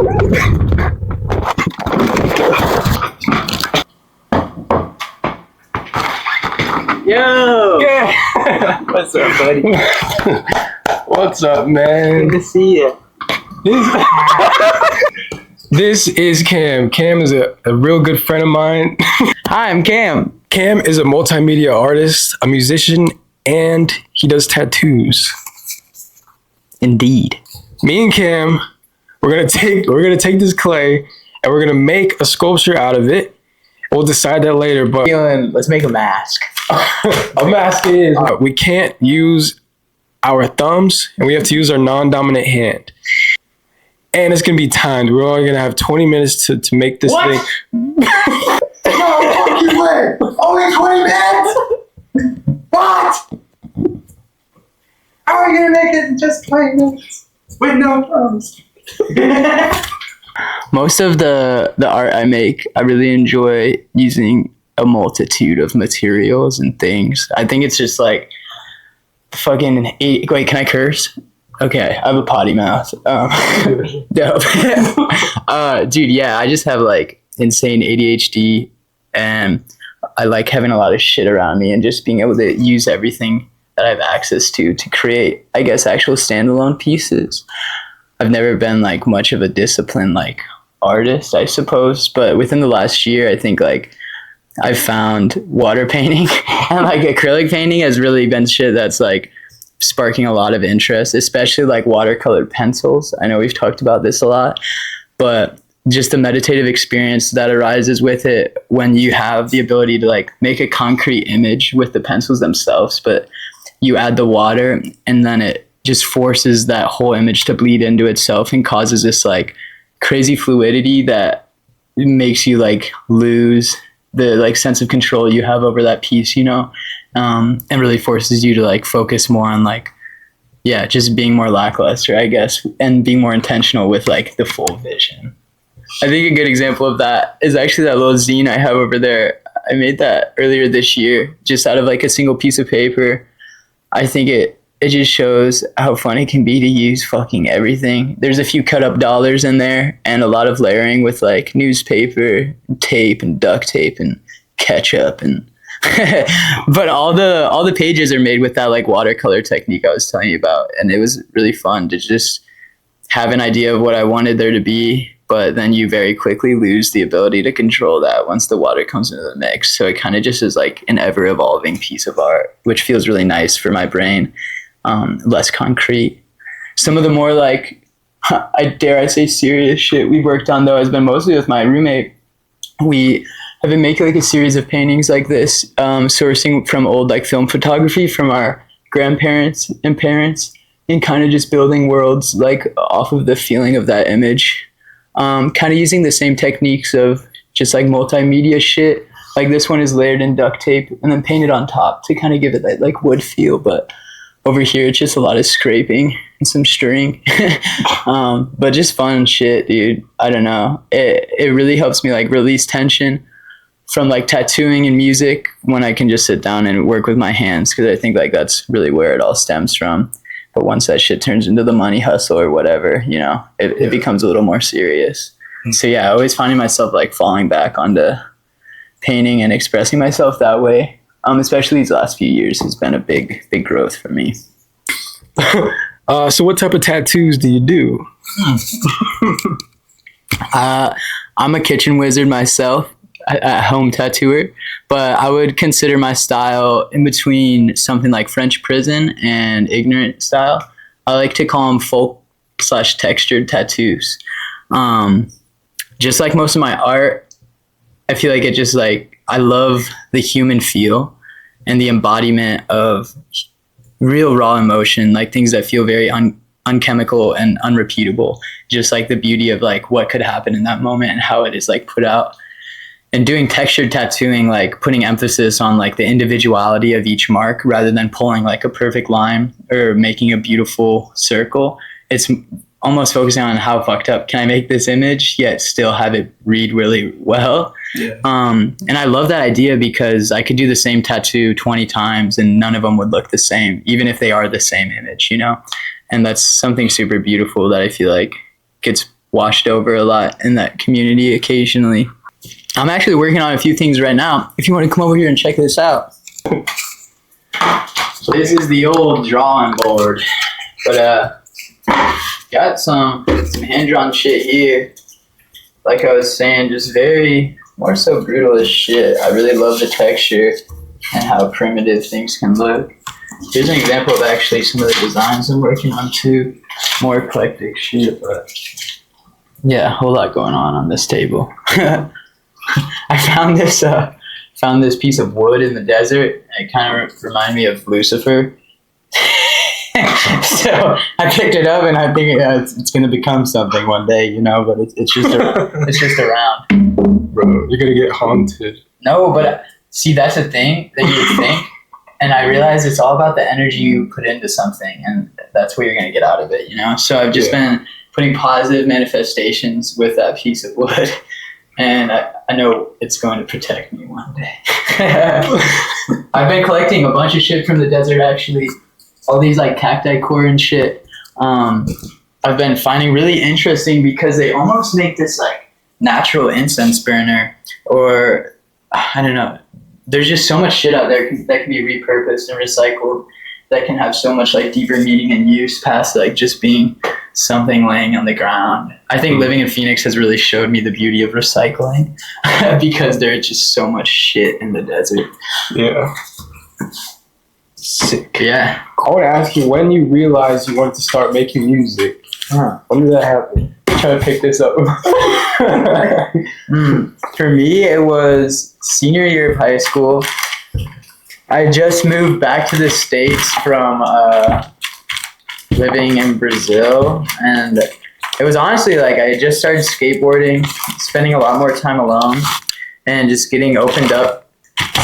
Yo! Yeah. What's up, buddy? What's up, man? Good to see you. This is Cam. Cam is a real good friend of mine. Hi, I'm Cam. Cam is a multimedia artist, a musician, and he does tattoos. Indeed. Me and Cam, we're gonna take this clay and we're gonna make a sculpture out of it. We'll decide that later, but Let's make a mask. a mask is we can't use our thumbs and we have to use our non-dominant hand. And it's gonna be timed. We're only gonna have 20 minutes to make this thing. No fucking way! Only 20 minutes? What? How are we gonna make it in just 20 minutes? With no thumbs? Most of the art I make, I really enjoy using a multitude of materials and things. I think it's just like fucking... Wait, can I curse? Okay, I have a potty mouth. Dope. Dude, yeah, I just have like insane ADHD and I like having a lot of shit around me and just being able to use everything that I have access to create, I guess, actual standalone pieces. I've never been like much of a disciplined like artist, I suppose, but within the last year, I think like I've found water painting and like acrylic painting has really been shit that's like sparking a lot of interest, especially like watercolored pencils. I know we've talked about this a lot, but just the meditative experience that arises with it when you have the ability to like make a concrete image with the pencils themselves, but you add the water and then it just forces that whole image to bleed into itself and causes this like crazy fluidity that makes you like lose the like sense of control you have over that piece, you know, and really forces you to like focus more on like, yeah, just being more lackluster, I guess, and being more intentional with like the full vision. I think a good example of that is actually that little zine I have over there. I made that earlier this year, just out of like a single piece of paper. I think it just shows how fun it can be to use fucking everything. There's a few cut up dollars in there and a lot of layering with like newspaper, tape and duct tape and ketchup and but all the pages are made with that like watercolor technique I was telling you about, and it was really fun to just have an idea of what I wanted there to be, but then you very quickly lose the ability to control that once the water comes into the mix. So it kind of just is like an ever evolving piece of art, which feels really nice for my brain. Less concrete. Some of the more like, I say serious shit we worked on though has been mostly with my roommate. We have been making like a series of paintings like this, sourcing from old like film photography from our grandparents and parents, and kind of just building worlds like off of the feeling of that image. Kind of using the same techniques of just like multimedia shit. Like this one is layered in duct tape and then painted on top to kind of give it that like wood feel, but over here it's just a lot of scraping and some stirring. But just fun shit, dude. I don't know. It really helps me like release tension from like tattooing and music when I can just sit down and work with my hands, because I think like that's really where it all stems from. But once that shit turns into the money hustle or whatever, you know, it becomes a little more serious. So yeah, I always finding myself like falling back onto painting and expressing myself that way. Especially these last few years has been a big growth for me. So what type of tattoos do you do? I'm a kitchen wizard myself, a home tattooer, but I would consider my style in between something like French prison and ignorant style. I like to call them folk/textured tattoos. Just like most of my art, I feel like it just like, I love the human feel and the embodiment of real raw emotion, like things that feel very unchemical and unrepeatable. Just like the beauty of like what could happen in that moment and how it is like put out. And doing textured tattooing, like putting emphasis on like the individuality of each mark rather than pulling like a perfect line or making a beautiful circle. It's almost focusing on how fucked up can I make this image yet still have it read really well. Yeah. And I love that idea because I could do the same tattoo 20 times and none of them would look the same, even if they are the same image, you know? And that's something super beautiful that I feel like gets washed over a lot in that community occasionally. I'm actually working on a few things right now. If you want to come over here and check this out. This is the old drawing board, but got some hand-drawn shit here. Like I was saying, just very, more so brutal as shit. I really love the texture and how primitive things can look. Here's an example of actually some of the designs I'm working on too. More eclectic shit, but yeah, a whole lot going on this table. I found this piece of wood in the desert. It kind of reminded me of Lucifer. So I picked it up, and I think it's going to become something one day, you know. But it's just around. Bro, you're gonna get haunted. No, but see, that's the thing that you would think, and I realize it's all about the energy you put into something, and that's what you're going to get out of it, you know. So I've just been putting positive manifestations with that piece of wood. And I know it's going to protect me one day. I've been collecting a bunch of shit from the desert, actually. All these like cacti core and shit. I've been finding really interesting because they almost make this like natural incense burner. Or, I don't know. There's just so much shit out there that can be repurposed and recycled that can have so much like deeper meaning and use past like just being something laying on the ground. I think living in Phoenix has really showed me the beauty of recycling because there's just so much shit in the desert. Yeah. Sick. Yeah. I want to ask you, when you realized you wanted to start making music, when did that happen? I'm trying to pick this up. For me, it was senior year of high school. I just moved back to the States from living in Brazil, and it was honestly like I just started skateboarding, spending a lot more time alone, and just getting opened up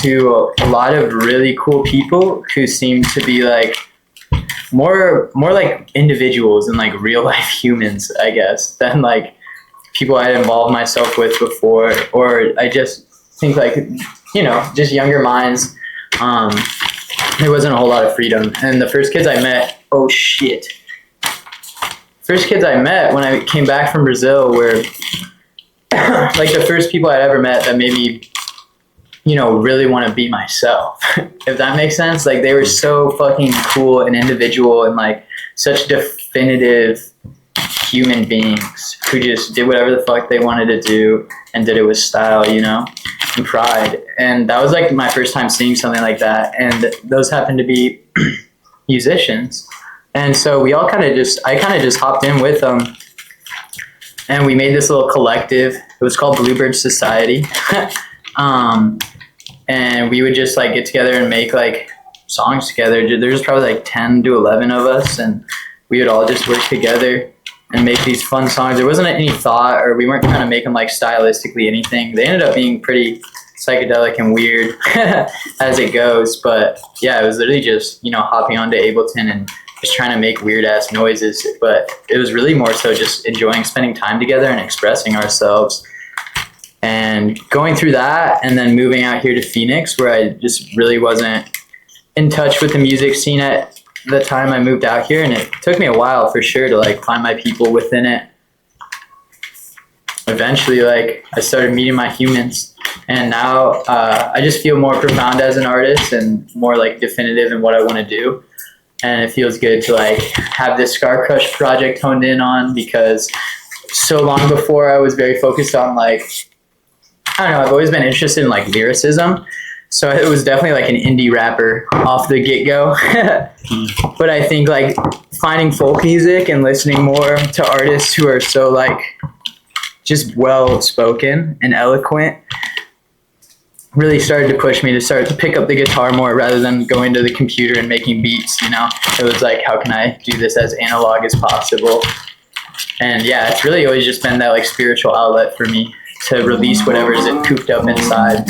to a lot of really cool people who seem to be like more like individuals and like real life humans, I guess, than like people I had involved myself with before. Or I just think like, you know, just younger minds. There wasn't a whole lot of freedom. And the first kids I met, first kids I met when I came back from Brazil were like the first people I'd ever met that made me, you know, really want to be myself, if that makes sense. Like they were so fucking cool and individual and like such definitive human beings who just did whatever the fuck they wanted to do and did it with style, you know, and pride. And that was like my first time seeing something like that. And those happened to be musicians. And so we all I kind of just hopped in with them, and we made this little collective. It was called Bluebird Society. And we would just like get together and make like songs together. There was probably like 10 to 11 of us, and we would all just work together and make these fun songs. There wasn't any thought, or we weren't trying to make them like stylistically anything. They ended up being pretty psychedelic and weird as it goes. But yeah, it was literally just, you know, hopping onto Ableton and just trying to make weird ass noises. But it was really more so just enjoying spending time together and expressing ourselves. And going through that, and then moving out here to Phoenix, where I just really wasn't in touch with the music scene at the time I moved out here, and it took me a while for sure to like find my people within it. Eventually, like I started meeting my humans, and now I just feel more profound as an artist and more like definitive in what I want to do. And it feels good to like have this Scar Crush project honed in on, because so long before I was very focused on like, I don't know, I've always been interested in like lyricism. So it was definitely like an indie rapper off the get-go. But I think like finding folk music and listening more to artists who are so like just well-spoken and eloquent really started to push me to start to pick up the guitar more rather than going to the computer and making beats, you know? It was like, how can I do this as analog as possible? And yeah, it's really always just been that like spiritual outlet for me to release whatever is cooped up inside.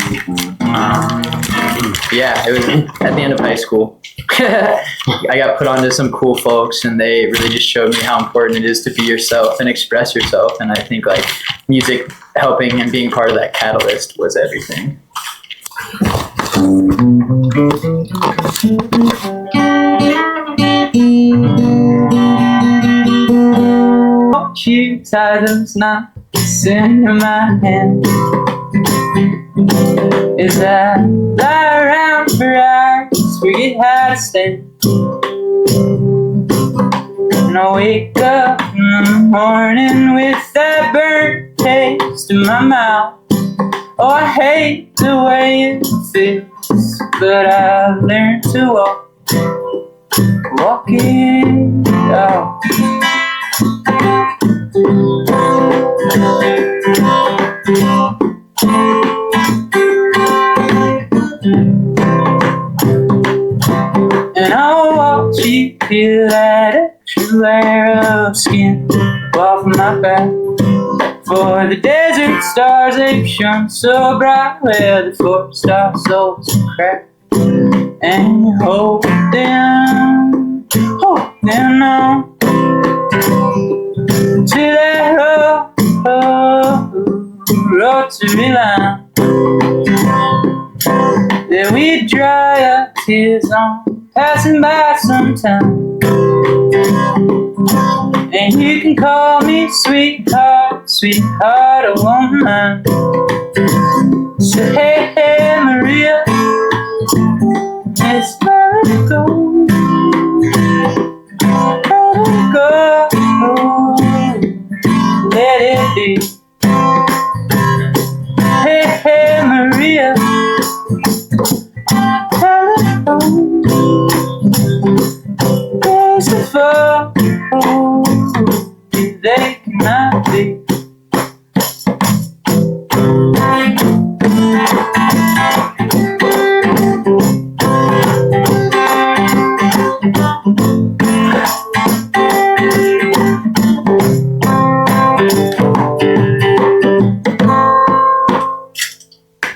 Yeah, it was at the end of high school. I got put onto some cool folks, and they really just showed me how important it is to be yourself and express yourself. And I think like music helping and being part of that catalyst was everything. you tie those knots into my hand. As I lie around for hours, forget how to stand. And I wake up in the morning with that burnt taste in my mouth. Oh, I hate the way it feels, but I learned to walk it out. And I'll watch you peel that extra layer of skin off my back. For the desert stars, they've shone so bright where the forest our souls crack. And you hold them on to that rotary line that we dry our tears on, passing by sometime. And you can call me sweetheart, sweetheart, I won't mind. So hey, hey, Maria, let's let it go. Let it go, let it be. Hey, hey, Maria, let it go. There's the fall. They cannot be.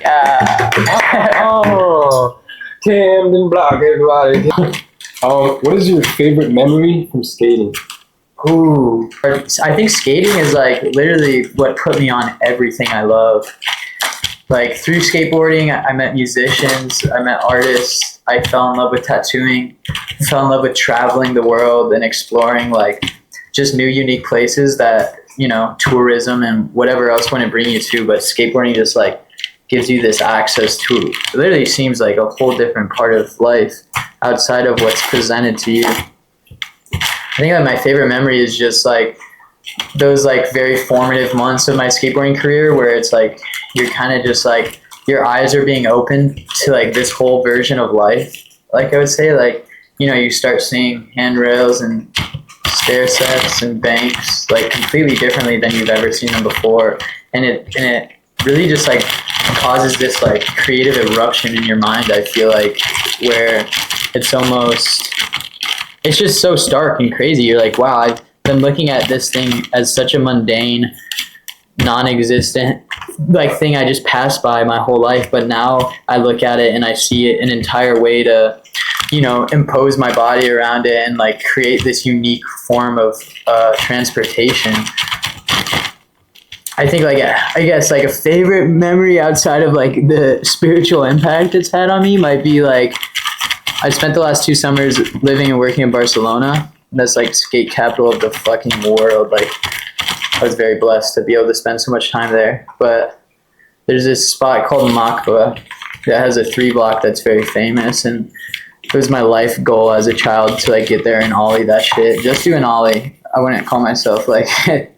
Yeah. Oh, Camden Block, everybody. What is your favorite memory from skating? Ooh, I think skating is like literally what put me on everything I love. Like through skateboarding, I met musicians, I met artists, I fell in love with tattooing, fell in love with traveling the world and exploring like just new unique places that, you know, tourism and whatever else wouldn't bring you to, but skateboarding just like gives you this access to, it literally seems like a whole different part of life outside of what's presented to you. I think that my favorite memory is just like those like very formative months of my skateboarding career where it's like you're kind of just like your eyes are being opened to like this whole version of life. Like I would say, like, you know, you start seeing handrails and stair sets and banks like completely differently than you've ever seen them before, and it really just like causes this like creative eruption in your mind. I feel like where it's just so stark and crazy. You're like, wow, I've been looking at this thing as such a mundane, non-existent like thing I just passed by my whole life, but now I look at it and I see it an entire way to, you know, impose my body around it and like create this unique form of transportation. I think like I guess like a favorite memory outside of like the spiritual impact it's had on me might be like I spent the last 2 summers living and working in Barcelona. That's like skate capital of the fucking world. Like I was very blessed to be able to spend so much time there. But there's this spot called Macba that has a 3 block that's very famous, and it was my life goal as a child to like get there and ollie that shit. Just do an ollie. I wouldn't call myself like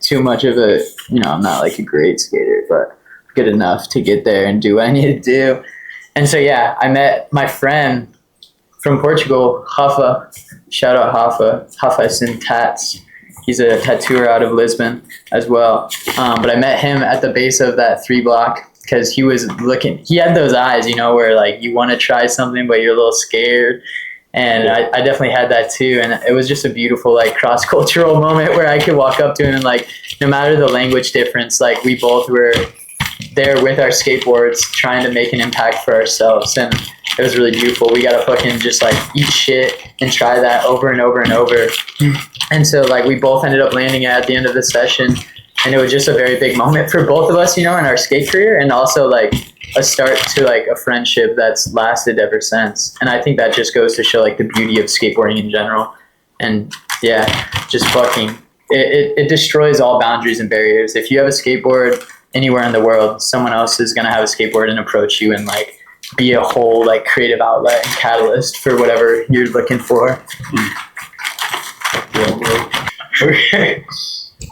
too much of a, you know, I'm not like a great skater, but good enough to get there and do what I need to do. And so yeah, I met my friend from Portugal, Rafa. Shout out Rafa is in tats. He's a tattooer out of Lisbon as well. But I met him at the base of that 3 block because he was looking, he had those eyes, you know, where like you want to try something, but you're a little scared. And I definitely had that too. And it was just a beautiful like cross-cultural moment where I could walk up to him and like, no matter the language difference, like we both were there with our skateboards trying to make an impact for ourselves. And it was really beautiful. We got to fucking just like eat shit and try that over and over and over. And so like we both ended up landing at the end of the session, and it was just a very big moment for both of us, you know, in our skate career, and also like a start to like a friendship that's lasted ever since. And I think that just goes to show like the beauty of skateboarding in general. And yeah, just fucking it destroys all boundaries and barriers. If you have a skateboard anywhere in the world, someone else is gonna have a skateboard and approach you and like be a whole like creative outlet and catalyst for whatever you're looking for.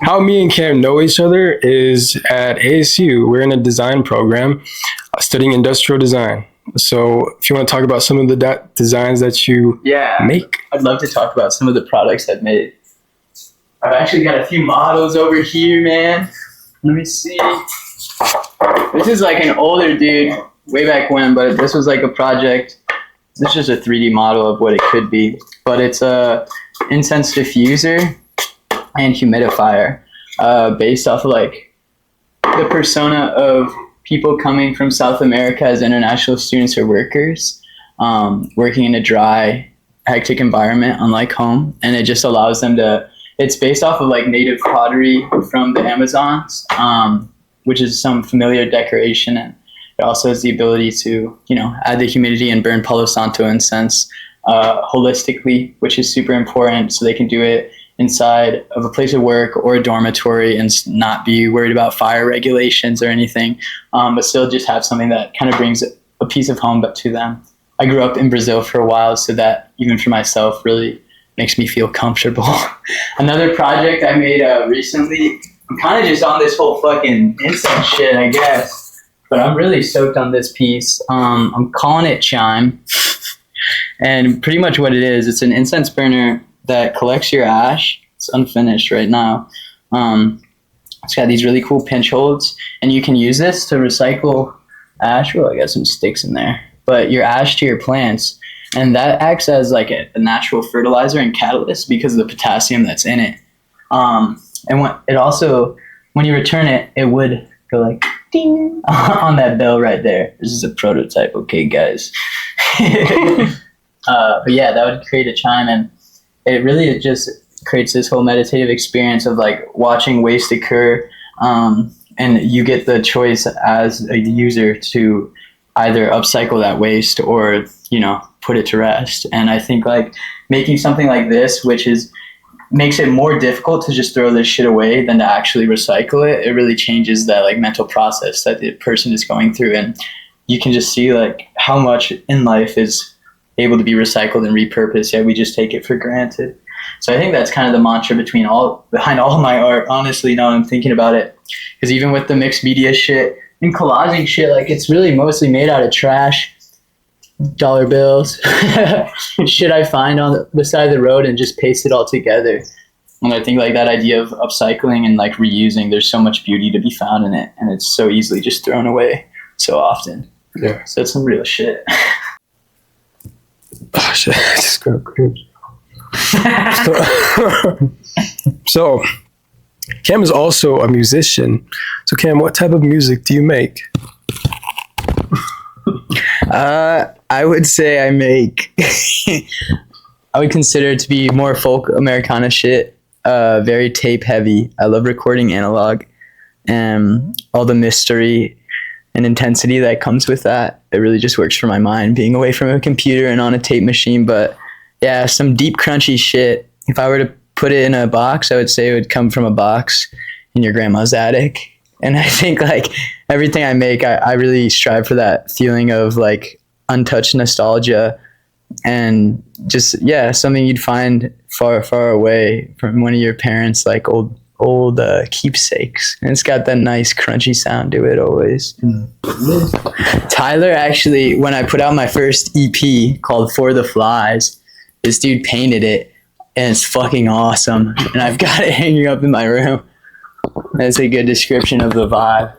How me and Cam know each other is at ASU. We're in a design program studying industrial design. So if you want to talk about some of the designs that you make. I'd love to talk about some of the products I've made. I've actually got a few models over here, man. Let me see. This is like an older dude, way back when, but this was like a project. This is just a 3D model of what it could be. But it's a incense diffuser and humidifier based off of like the persona of people coming from South America as international students or workers, working in a dry, hectic environment, unlike home. And it just allows them to, it's based off of like native pottery from the Amazons, which is some familiar decoration. And it also has the ability to, you know, add the humidity and burn Palo Santo incense holistically, which is super important. So they can do it inside of a place of work or a dormitory and not be worried about fire regulations or anything, but still just have something that kind of brings a piece of home but to them. I grew up in Brazil for a while, so that even for myself really makes me feel comfortable. Another project I made recently, I'm kind of just on this whole fucking incense shit, I guess, but I'm really stoked on this piece. I'm calling it Chime, and pretty much what it is, it's an incense burner that collects your ash. It's unfinished right now. It's got these really cool pinch holds, and you can use this to recycle ash. Well, I got some sticks in there, but your ash to your plants, and that acts as like a natural fertilizer and catalyst because of the potassium that's in it. And when you return it, it would go like ding on that bell right there. This is a prototype, okay, guys. But yeah, that would create a chime, and it just creates this whole meditative experience of like watching waste occur, and you get the choice as a user to either upcycle that waste or, you know, put it to rest. And I think like making something like this, which makes it more difficult to just throw this shit away than to actually recycle it, it really changes that like mental process that the person is going through. And you can just see like how much in life is able to be recycled and repurposed, yet we just take it for granted. So I think that's kind of the mantra behind all my art, honestly, now I'm thinking about it. Because even with the mixed media shit and collaging shit, like it's really mostly made out of trash, dollar bills, shit I find on the side of the road and just paste it all together. And I think like that idea of upcycling and like reusing, there's so much beauty to be found in it, and it's so easily just thrown away so often. Yeah. So it's some real shit. Oh shit, I just got cringe. So, Cam is also a musician. So Cam, what type of music do you make? I would say I make I would consider it to be more folk Americana shit, very tape heavy. I love recording analog and all the mystery and intensity that comes with that. It really just works for my mind, being away from a computer and on a tape machine. But yeah, some deep crunchy shit. If I were to put it in a box, I would say it would come from a box in your grandma's attic. And I think like everything I make, I really strive for that feeling of like untouched nostalgia and just, yeah, something you'd find far, far away from one of your parents, like old keepsakes. And it's got that nice crunchy sound to it always. Tyler, actually, when I put out my first EP called For the Flies, this dude painted it, and it's fucking awesome. And I've got it hanging up in my room. That's a good description of the vibe.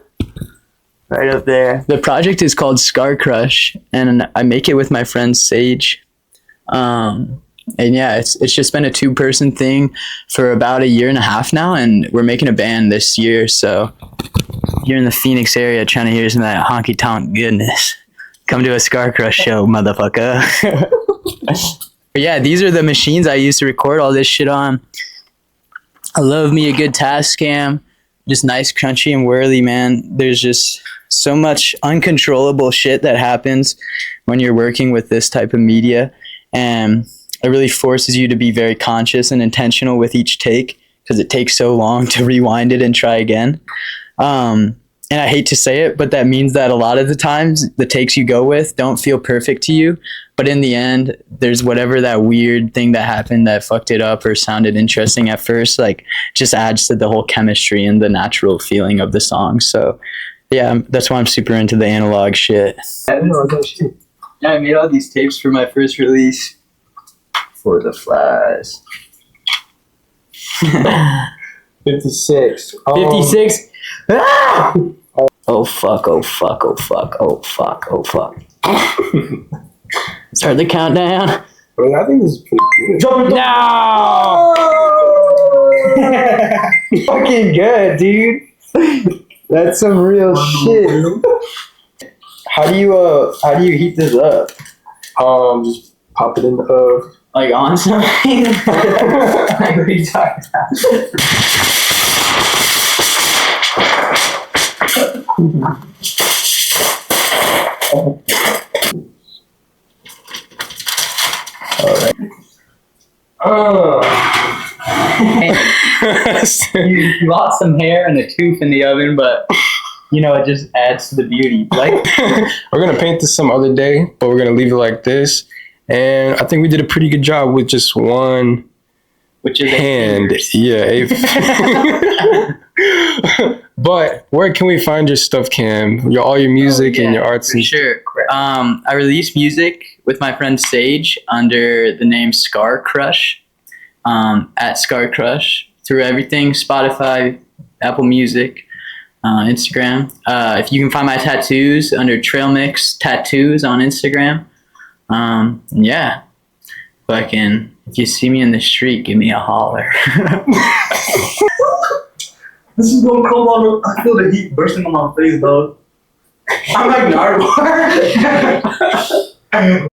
Right up there. The project is called Scar Crush, and I make it with my friend Sage. And yeah, it's just been a 2-person thing for about 1.5 years now, and we're making a band this year. So if you're in the Phoenix area trying to hear some of that honky tonk goodness, come to a Scar Crush show, motherfucker. But yeah, these are the machines I used to record all this shit on. I love me a good Tascam, just nice, crunchy, and whirly, man. There's just so much uncontrollable shit that happens when you're working with this type of media, and it really forces you to be very conscious and intentional with each take, because it takes so long to rewind it and try again. And I hate to say it, but that means that a lot of the times the takes you go with don't feel perfect to you. But in the end, there's whatever that weird thing that happened that fucked it up or sounded interesting at first, like just adds to the whole chemistry and the natural feeling of the song. So yeah, that's why I'm super into the analog shit. Yeah, I made all these tapes for my first release. For the flies. 56. 56. Ah! Oh fuck, oh fuck, oh fuck, oh fuck, oh fuck. Start the countdown. I think this is pretty good. No! Fucking good, dude. That's some real shit. How do you heat this up? Just pop it in the oven. Like on something? Like what are you talking about? You lost some hair and a tooth in the oven, but you know, it just adds to the beauty. Like, we're gonna paint this some other day, but we're gonna leave it like this. And I think we did a pretty good job with just one, which is hand. Yeah. But where can we find your stuff, Cam? All your music and your arts. For sure. I release music with my friend Sage under the name Scar Crush, at Scar Crush, through everything: Spotify, Apple Music, Instagram. If you can find my tattoos under Trail Mix Tattoos on Instagram. Yeah. Fucking, if you see me in the street, give me a holler. This is going cold on. I feel the heat bursting on my face, dog. I'm like Naruto.